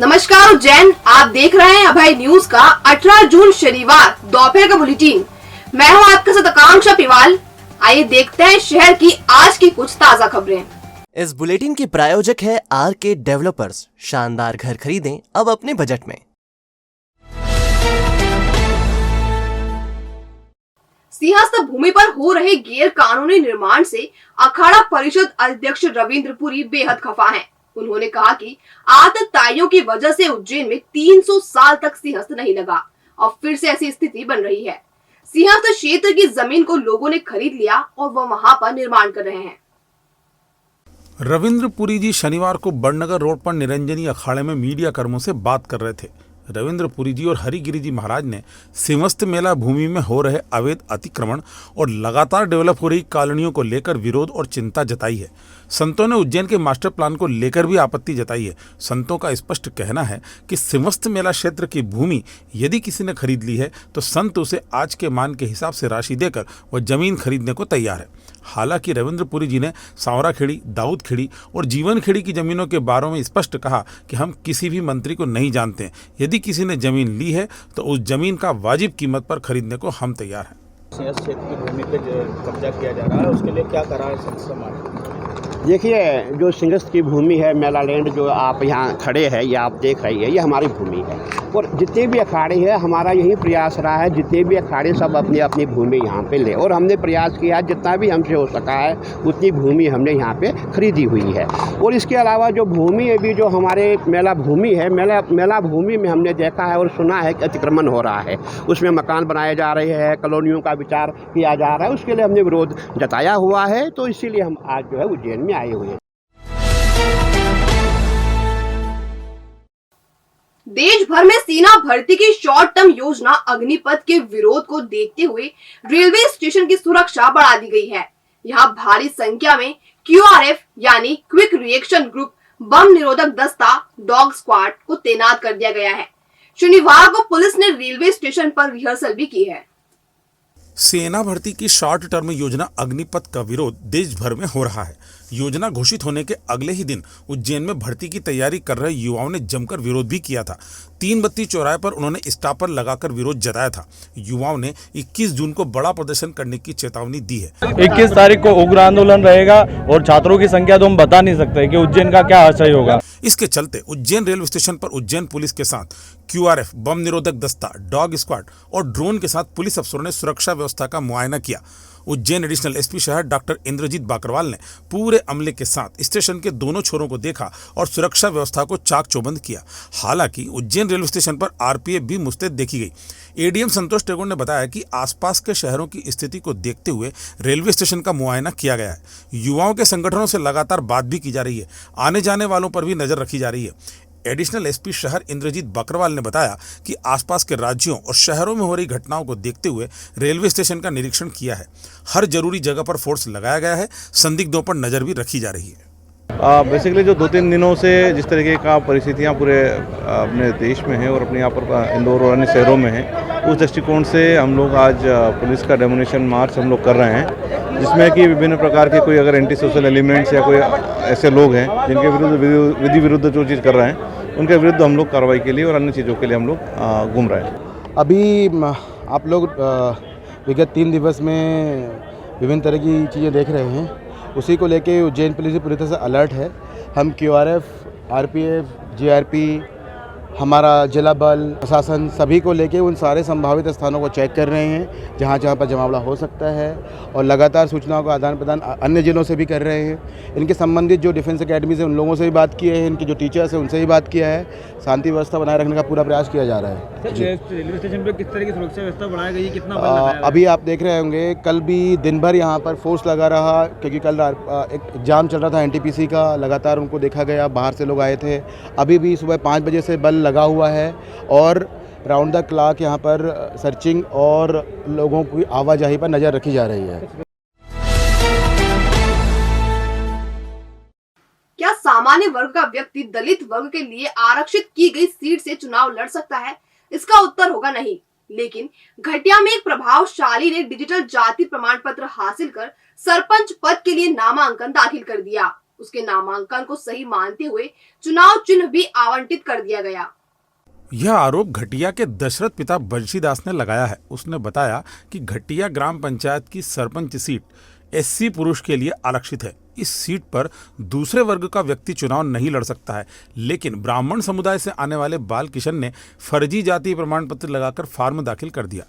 नमस्कार उज्जैन, आप देख रहे हैं अभय न्यूज का 18 जून शनिवार दोपहर का बुलेटिन। मैं हूं आपके साथ आकांक्षा पिवाल। आइए देखते हैं शहर की आज की कुछ ताजा खबरें। इस बुलेटिन के प्रायोजक है आरके डेवलपर्स। शानदार घर खरीदें अब अपने बजट में। सिंहस्थ भूमि पर हो रहे गैर कानूनी निर्माण से अखाड़ा परिषद अध्यक्ष रविंद्र पुरी बेहद खफा हैं। उन्होंने कहा कि आतताइयों की वजह से उज्जैन में 300 साल तक सिंहस्थ नहीं लगा और फिर से ऐसी स्थिति बन रही है। सिंहस्थ क्षेत्र की जमीन को लोगों ने खरीद लिया और वह वहां पर निर्माण कर रहे हैं। रविंद्र पुरी जी शनिवार को बड़नगर रोड पर निरंजनी अखाड़े में मीडिया कर्मियों से बात कर रहे थे। रविंद्र पुरी जी और हरिगिरी जी महाराज ने सिंहस्थ मेला भूमि में हो रहे अवैध अतिक्रमण और लगातार डेवलप हो रही कॉलोनियों को लेकर विरोध और चिंता जताई है। संतों ने उज्जैन के मास्टर प्लान को लेकर भी आपत्ति जताई है। संतों का स्पष्ट कहना है कि सिंहस्थ मेला क्षेत्र की भूमि यदि किसी ने खरीद ली है तो संत उसे आज के मान के हिसाब से राशि देकर वह जमीन खरीदने को तैयार है। हालांकि रविंद्र पुरी जी ने सांवरा खेड़ी, दाऊद खेड़ी और जीवन खेड़ी की जमीनों के बारे में स्पष्ट कहा कि हम किसी भी मंत्री को नहीं जानते। यदि किसी ने जमीन ली है तो उस जमीन का वाजिब कीमत पर खरीदने को हम तैयार हैं। सिंहस्थ क्षेत्र की भूमि पे कब्जा किया जा रहा है, उसके लिए क्या करा है संत समाज? देखिए, जो सिंहस्थ की भूमि है, मेला लैंड जो आप यहाँ खड़े हैं, ये आप देख रही है, ये हमारी भूमि है और जितने भी अखाड़े हैं हमारा यही प्रयास रहा है, जितने भी अखाड़े सब अपनी अपनी भूमि यहाँ पे ले और हमने प्रयास किया जितना भी हमसे हो सका है उतनी भूमि हमने यहाँ पे खरीदी हुई है। और इसके अलावा जो भूमि अभी जो हमारे मेला भूमि है, मेला भूमि में हमने देखा है और सुना है कि अतिक्रमण हो रहा है, उसमें मकान बनाए जा रहे हैं, कॉलोनियों का विचार किया जा रहा है, उसके लिए हमने विरोध जताया हुआ है। तो इसीलिए हम आज जो है उज्जैन में आए हुए हैं। देश भर में सेना भर्ती की शॉर्ट टर्म योजना अग्निपथ के विरोध को देखते हुए रेलवे स्टेशन की सुरक्षा बढ़ा दी गई है। यहां भारी संख्या में QRF यानी क्विक रिएक्शन ग्रुप, बम निरोधक दस्ता, डॉग स्क्वाड को तैनात कर दिया गया है। शनिवार को पुलिस ने रेलवे स्टेशन पर रिहर्सल भी की है। सेना भर्ती की शॉर्ट टर्म योजना अग्निपथ का विरोध देश भर में हो रहा है। योजना घोषित होने के अगले ही दिन उज्जैन में भर्ती की तैयारी कर रहे युवाओं ने जमकर विरोध भी किया था। 3 बत्ती चौराहे पर उन्होंने स्टापर लगाकर विरोध जताया था। युवाओं ने 21 जून को बड़ा प्रदर्शन करने की चेतावनी दी है। 21 तारीख को उग्र आंदोलन रहेगा और छात्रों की संख्या तो हम बता नहीं सकते कि उज्जैन का क्या आशय होगा। इसके चलते उज्जैन रेलवे स्टेशन पर उज्जैन पुलिस के साथ QRF, बम निरोधक दस्ता, डॉग स्क्वाड और ड्रोन के साथ पुलिस अफसरों ने सुरक्षा व्यवस्था का मुआयना किया। उज्जैन एडिशनल SP शहर डॉक्टर इंद्रजीत बाकरवाल ने पूरे अमले के साथ स्टेशन के दोनों छोरों को देखा और सुरक्षा व्यवस्था को चाक चौबंद किया। हालांकि उज्जैन रेलवे स्टेशन पर RPF भी मुस्तैद देखी गई। ADM संतोष टेगोर ने बताया कि आसपास के शहरों की स्थिति को देखते हुए रेलवे स्टेशन का मुआयना किया गया है। युवाओं के संगठनों से लगातार बात भी की जा रही है। आने जाने वालों पर भी नजर रखी जा रही है। एडिशनल SP शहर इंद्रजीत बाकरवाल ने बताया कि आसपास के राज्यों और शहरों में हो रही घटनाओं को देखते हुए रेलवे स्टेशन का निरीक्षण किया है। हर जरूरी जगह पर फोर्स लगाया गया है। संदिग्धों पर नजर भी रखी जा रही है। बेसिकली जो 2-3 दिनों से जिस तरीके का परिस्थितियां पूरे अपने देश में है और अपने यहाँ पर इंदौर और अन्य शहरों में है, उस दृष्टिकोण से हम लोग आज पुलिस का डेमोनेशन मार्च हम लोग कर रहे हैं, जिसमें कि विभिन्न प्रकार के कोई अगर एंटी सोशल एलिमेंट्स या कोई ऐसे लोग हैं जिनके विरुद्ध विधि विरुद्ध जो चीज़ कर रहे हैं उनके विरुद्ध हम लोग कार्रवाई के लिए और अन्य चीज़ों के लिए हम लोग घूम रहे हैं। अभी आप लोग विगत 3 दिवस में विभिन्न तरह की चीज़ें देख रहे हैं, उसी को लेके उज्जैन पुलिस पूरी तरह से अलर्ट है। हम QRF, RPF, GRP, हमारा जिला बल प्रशासन सभी को लेके उन सारे संभावित स्थानों को चेक कर रहे हैं जहाँ जहाँ पर जमावड़ा हो सकता है और लगातार सूचनाओं का आदान प्रदान अन्य जिलों से भी कर रहे हैं। इनके संबंधित जो डिफेंस एकेडमी से उन लोगों से भी बात की है, इनके जो टीचर्स हैं उनसे भी बात किया है। शांति व्यवस्था बनाए रखने का पूरा प्रयास किया जा रहा है। रेलवे स्टेशन पर किस तरह की सुरक्षा व्यवस्था बढ़ाई गई है, कितना बल लगाया है? अभी आप देख रहे होंगे, कल भी दिन भर यहाँ पर फोर्स लगा रहा, क्योंकि कल एक एग्जाम चल रहा था NTPC का, लगातार उनको देखा गया, बाहर से लोग आए थे। अभी भी सुबह 5 बजे से बल लगा हुआ है और राउंड द क्लॉक यहाँ पर सर्चिंग और लोगों की आवाजाही पर नजर रखी जा रही है। क्या सामान्य वर्ग का व्यक्ति दलित वर्ग के लिए आरक्षित की गई सीट से चुनाव लड़ सकता है? इसका उत्तर होगा नहीं। लेकिन घटिया में एक प्रभावशाली ने डिजिटल जाति प्रमाण पत्र हासिल कर सरपंच पद के लिए नामांकन दाखिल कर दिया। उसके नामांकन को सही मानते हुए चुनाव चिन्ह भी आवंटित कर दिया गया। यह आरोप घटिया के दशरथ पिता बंशीदास ने लगाया है। उसने बताया कि घटिया ग्राम पंचायत की सरपंच सीट एससी पुरुष के लिए आरक्षित है। इस सीट पर दूसरे वर्ग का व्यक्ति चुनाव नहीं लड़ सकता है, लेकिन ब्राह्मण समुदाय से आने वाले बाल किशन ने फर्जी जाति प्रमाण पत्र लगाकर फार्म दाखिल कर दिया।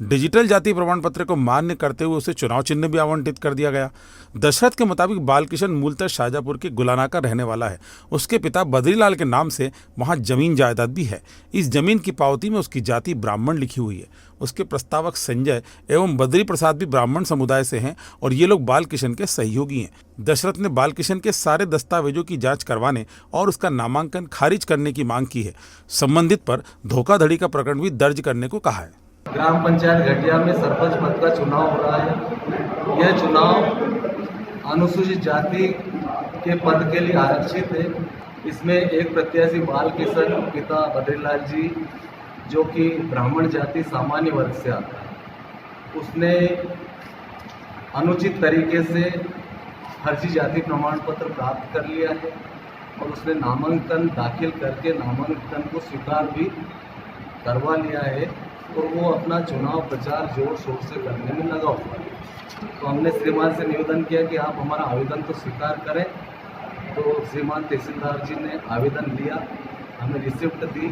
डिजिटल जाति प्रमाण पत्र को मान्य करते हुए उसे चुनाव चिन्ह भी आवंटित कर दिया गया। दशरथ के मुताबिक बाल किशन मूलतः शाहजहांपुर के गुलाना का रहने वाला है। उसके पिता बद्रीलाल के नाम से वहां जमीन जायदाद भी है। इस जमीन की पावती में उसकी जाति ब्राह्मण लिखी हुई है। उसके प्रस्तावक संजय एवं बद्री प्रसाद भी ब्राह्मण समुदाय से हैं और ये लोग बाल किशन के सहयोगी हैं। दशरथ ने बाल किशन के सारे दस्तावेजों की जांच करवाने और उसका नामांकन खारिज करने की मांग की है। संबंधित पर धोखाधड़ी का प्रकरण भी दर्ज करने को कहा है। ग्राम पंचायत घटिया में सरपंच पद का चुनाव हो रहा है। यह चुनाव अनुसूचित जाति के पद के लिए आरक्षित है। इसमें एक प्रत्याशी बाल किशन पिता बद्रीलाल जी, जो कि ब्राह्मण जाति सामान्य वर्ग से आता है, उसने अनुचित तरीके से फर्जी जाति प्रमाण पत्र प्राप्त कर लिया है और उसने नामांकन दाखिल करके नामांकन को स्वीकार भी करवा लिया है और वो अपना चुनाव प्रचार जोर शोर से करने में लगा हुआ है। तो हमने श्रीमान से निवेदन किया कि आप हमारा आवेदन तो स्वीकार करें। तो श्रीमान तहसीलदार जी ने आवेदन लिया, हमें रिसिप्ट दी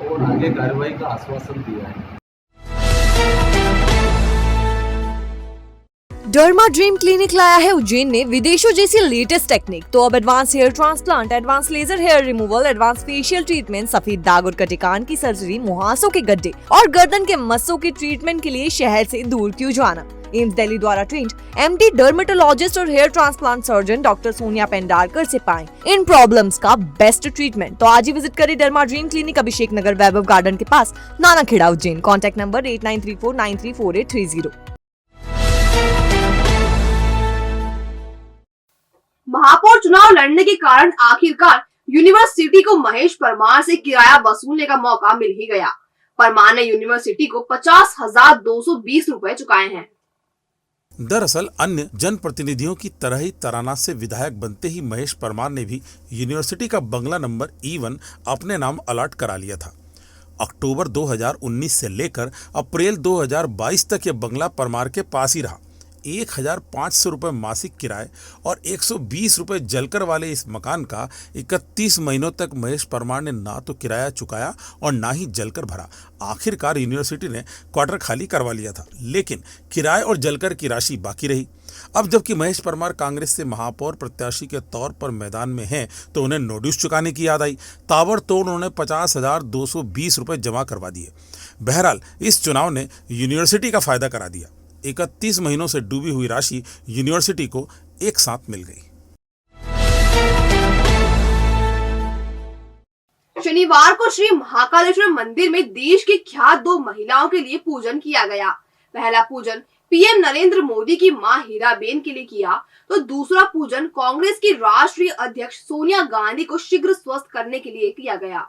और आगे कार्रवाई का आश्वासन दिया है। डर्मा ड्रीम क्लिनिक लाया है उज्जैन ने विदेशों जैसी लेटेस्ट टेक्निक। तो अब advance hair transplant, advance laser hair removal, advance facial treatment, सफेद दाग और कटिकान की सर्जरी, मुहासों के गड्ढे और गर्दन के मस्सों के ट्रीटमेंट के लिए शहर से दूर क्यों जाना। एम्स दिल्ली द्वारा ट्रेंड एमडी डर्मेटोलॉजिस्ट और hair transplant surgeon doctor Sonia Pendarkar से पाएं इन प्रॉब्लम्स का बेस्ट ट्रीटमेंट। तो आज ही विजिट करें derma dream clinic, Abhishek Nagar, Vaibhav garden के पास, नानाखेड़ा, उज्जैन। Contact number 8934934830। महापौर चुनाव लड़ने के कारण आखिरकार यूनिवर्सिटी को महेश परमार से किराया वसूलने का मौका मिल ही गया। परमार ने यूनिवर्सिटी को 50,220 रुपए चुकाए हैं। दरअसल अन्य जनप्रतिनिधियों की तरह ही तराना से विधायक बनते ही महेश परमार ने भी यूनिवर्सिटी का बंगला नंबर E1 अपने नाम अलॉट करा लिया था। अक्टूबर 2019 से लेकर अप्रैल 2022 तक यह बंगला परमार के पास ही रहा। 1,500 रुपये मासिक किराए और 120 रुपये जलकर वाले इस मकान का 31 महीनों तक महेश परमार ने ना तो किराया चुकाया और ना ही जलकर भरा। आखिरकार यूनिवर्सिटी ने क्वार्टर खाली करवा लिया था, लेकिन किराए और जलकर की राशि बाकी रही। अब जबकि महेश परमार कांग्रेस से महापौर प्रत्याशी के तौर पर मैदान में हैं, तो उन्हें नोटिस चुकाने की याद आई। ताबड़तोड़ उन्होंने 50,220 रुपये जमा करवा दिए। बहरहाल इस चुनाव ने यूनिवर्सिटी का फायदा करा दिया। 31 महीनों से डूबी हुई राशि यूनिवर्सिटी को एक साथ मिल गई। शनिवार को श्री महाकालेश्वर मंदिर में देश की ख्यात 2 महिलाओं के लिए पूजन किया गया। पहला पूजन पीएम नरेंद्र मोदी की मां हीराबेन के लिए किया, तो दूसरा पूजन कांग्रेस की राष्ट्रीय अध्यक्ष सोनिया गांधी को शीघ्र स्वस्थ करने के लिए किया गया।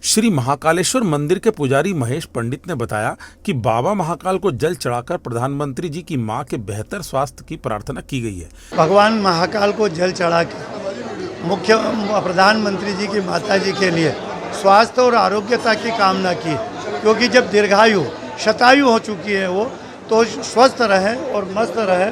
श्री महाकालेश्वर मंदिर के पुजारी महेश पंडित ने बताया कि बाबा महाकाल को जल चढ़ाकर प्रधानमंत्री जी की मां के बेहतर स्वास्थ्य की प्रार्थना की गई है। भगवान महाकाल को जल चढ़ा के मुख्य प्रधानमंत्री जी की माता जी के लिए स्वास्थ्य और आरोग्यता की कामना की, क्योंकि जब दीर्घायु शतायु हो चुकी है वो, तो स्वस्थ रहे और मस्त रहे,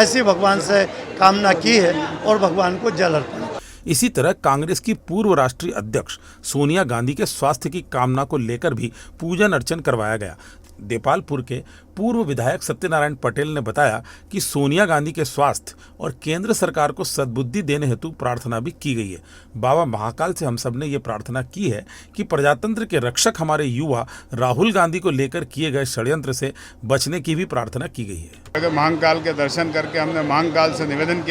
ऐसी भगवान से कामना की है और भगवान को जल अर्पण। इसी तरह कांग्रेस की पूर्व राष्ट्रीय अध्यक्ष सोनिया गांधी के स्वास्थ्य की कामना को लेकर भी पूजन अर्चन करवाया गया। देपालपुर के पूर्व विधायक सत्यनारायण पटेल ने बताया कि सोनिया गांधी के स्वास्थ्य और केंद्र सरकार को सद्बुद्धि देने हेतु प्रार्थना भी की गई है। बाबा महाकाल से हम सब ने ये प्रार्थना की है कि प्रजातंत्र के रक्षक हमारे युवा राहुल गांधी को लेकर किए गए षड्यंत्र से बचने की भी प्रार्थना की गई है। महाकाल के दर्शन करके हमने महाकाल से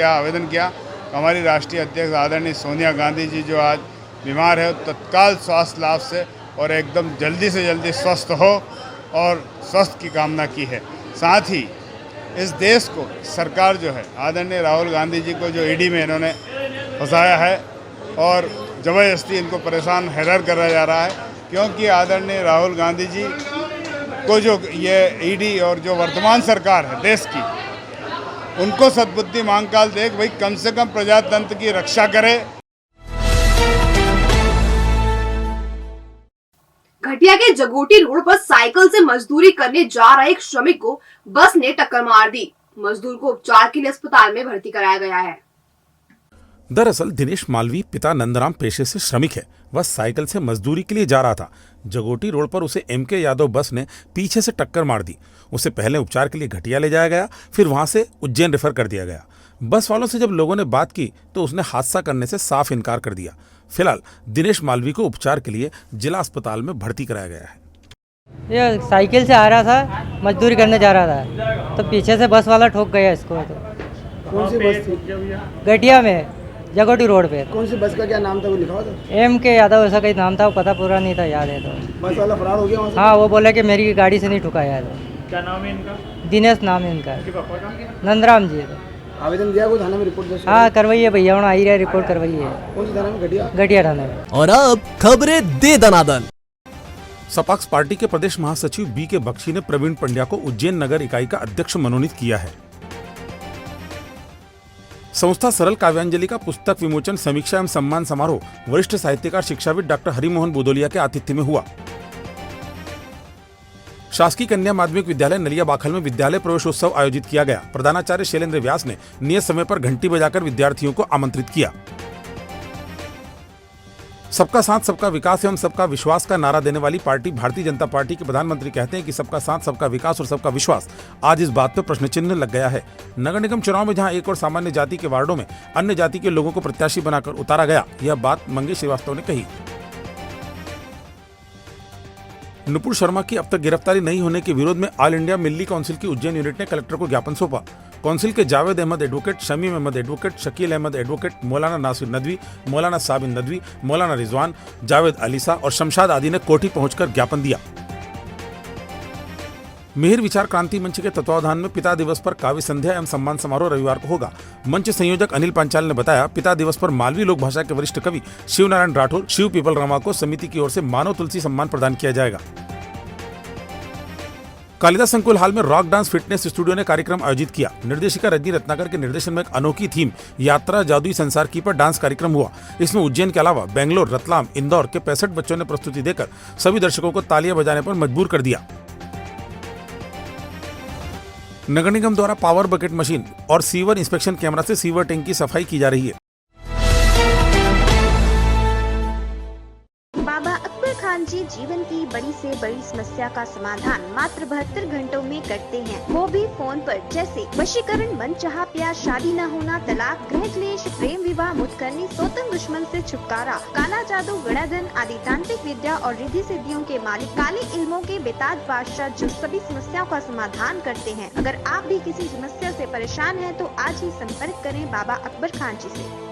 आवेदन किया, हमारी राष्ट्रीय अध्यक्ष आदरणीय सोनिया गांधी जी जो आज बीमार है, तत्काल स्वास्थ्य लाभ से और एकदम जल्दी से जल्दी स्वस्थ हो और स्वस्थ की कामना की है। साथ ही इस देश को सरकार जो है आदरणीय राहुल गांधी जी को जो ईडी में इन्होंने फंसाया है और ज़बरदस्ती इनको परेशान हैरान करा जा रहा है, क्योंकि आदरणीय राहुल गांधी जी को जो ये ईडी और जो वर्तमान सरकार है देश की, उनको सद्बुद्धि महाकाल देख भाई कम से कम प्रजातंत्र की रक्षा करे। घटिया के जगोटी रोड पर साइकिल से मजदूरी करने जा रहे एक श्रमिक को बस ने टक्कर मार दी। मजदूर को उपचार के लिए अस्पताल में भर्ती कराया गया है। दरअसल दिनेश मालवी पिता नंदराम पेशे से श्रमिक है। वह साइकिल से मजदूरी के लिए जा रहा था। जगोटी रोड पर उसे एमके यादव बस ने पीछे से टक्कर मार दी। उसे पहले उपचार के लिए घटिया ले जाया गया, फिर वहां से उज्जैन रेफर कर दिया गया। बस वालों से जब लोगों ने बात की तो उसने हादसा करने से साफ इनकार कर दिया। फिलहाल दिनेश मालवी को उपचार के लिए जिला अस्पताल में भर्ती कराया गया है। ये साइकिल से आ रहा था, मजदूरी करने जा रहा था, तो पीछे से बस वाला ठोक गया इसको। तो कौन सी बस थी? गटिया में जगोटी रोड पे। कौन सी बस का क्या नाम था, वो लिखा हुआ था? एमके यादव ऐसा कोई नाम था, वो पता पूरा नहीं था, याद है तो। बस वाला फरार हो गया वहाँ से? हाँ, वो बोले कि मेरी गाड़ी से नहीं ठुकाया है। क्या नाम है इनका? दिनेश नाम है इनका। पापा का? नंदराम जी। आवेदन दिया को थाना में रिपोर्ट दर्ज? हाँ करवाइए भैया, वहाँ आई रहा रिपोर्ट करवाइए। कौन सी थाना में? घटिया? घटिया थाने में। और अब खबरें दे दनादन। सपाक्स पार्टी के प्रदेश महासचिव बी के बख्शी ने प्रवीण पंड्या को उज्जैन नगर इकाई का अध्यक्ष मनोनीत किया है। संस्था सरल काव्यांजलि का पुस्तक विमोचन, समीक्षा एवं सम्मान समारोह वरिष्ठ साहित्यकार शिक्षाविद डॉक्टर हरिमोहन बुदोलिया के आतिथ्य में हुआ। शासकीय कन्या माध्यमिक विद्यालय नलिया बाखल में विद्यालय प्रवेशोत्सव आयोजित किया गया। प्रधानाचार्य शैलेंद्र व्यास ने नियत समय पर घंटी बजाकर विद्यार्थियों को आमंत्रित किया। सबका साथ सबका विकास एवं सबका विश्वास का नारा देने वाली पार्टी भारतीय जनता पार्टी के प्रधानमंत्री कहते हैं कि सबका साथ सबका विकास और सबका विश्वास आज इस बात पर प्रश्न चिन्ह लग गया है। नगर निगम चुनाव में जहां एक और सामान्य जाति के वार्डों में अन्य जाति के लोगों को प्रत्याशी बनाकर उतारा गया, यह बात मंगेश श्रीवास्तव ने कही। नुपुर शर्मा की अब तक गिरफ्तारी नहीं होने के विरोध में ऑल इंडिया मिल्ली काउंसिल की उज्जैन यूनिट ने कलेक्टर को ज्ञापन सौंपा। काउंसिल के Javed Ahmad advocate, Shamim Ahmad advocate, Shakeel Ahmad advocate, मौलाना नासिर नदवी, मौलाना साबिन नदवी, मौलाना रिजवान, जावेद अलीसा और शमशाद आदि ने कोठी पहुंचकर ज्ञापन दिया। मिहिर विचार क्रांति मंच के तत्वावधान में पिता दिवस पर काव्य संध्या एवं सम्मान समारोह रविवार को होगा। मंच संयोजक अनिल पांचाल ने बताया, पिता दिवस पर मालवी लोक भाषा के वरिष्ठ कवि शिव नारायण राठौर, शिव पीपल रामा को समिति की ओर से मानव तुलसी सम्मान प्रदान किया जाएगा। कालिदास संकुल हाल में रॉक डांस फिटनेस स्टूडियो ने कार्यक्रम आयोजित किया। निर्देशिका रजनी रत्नाकर के निर्देशन में एक अनोखी थीम यात्रा जादुई संसार की पर डांस कार्यक्रम हुआ। इसमें उज्जैन के अलावा बेंगलोर, रतलाम, इंदौर के 65 बच्चों ने प्रस्तुति देकर सभी दर्शकों को तालियां बजाने पर मजबूर कर दिया। नगर निगम द्वारा पावर बकेट मशीन और सीवर इंस्पेक्शन कैमरा से सीवर टैंक की सफाई की जा रही है। बाबा अकबर खान जी जीवन की बड़ी से बड़ी समस्या का समाधान मात्र 72 घंटों में करते हैं, वो भी फोन पर। जैसे वशीकरण, मनचाहा प्यार, शादी न होना, तलाक, गृह क्लेश, प्रेम विवाह, मुतकरनी, सोतन दुश्मन से छुटकारा, काला जादू, गड़ाधन आदि तांत्रिक विद्या और रिद्धि सिद्धियों के मालिक काले इल्मों के बेताज बादशाह जो सभी समस्याओं का समाधान करते हैं। अगर आप भी किसी समस्या से परेशान हैं तो आज ही संपर्क करें बाबा अकबर खान जी से।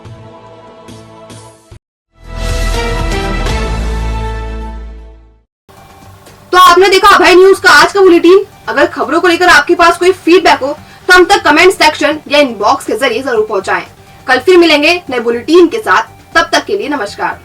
तो आपने देखा अभय न्यूज का आज का बुलेटिन। अगर खबरों को लेकर आपके पास कोई फीडबैक हो तो हम तक कमेंट सेक्शन या इनबॉक्स के जरिए जरूर पहुंचाएं। कल फिर मिलेंगे नए बुलेटिन के साथ, तब तक के लिए नमस्कार।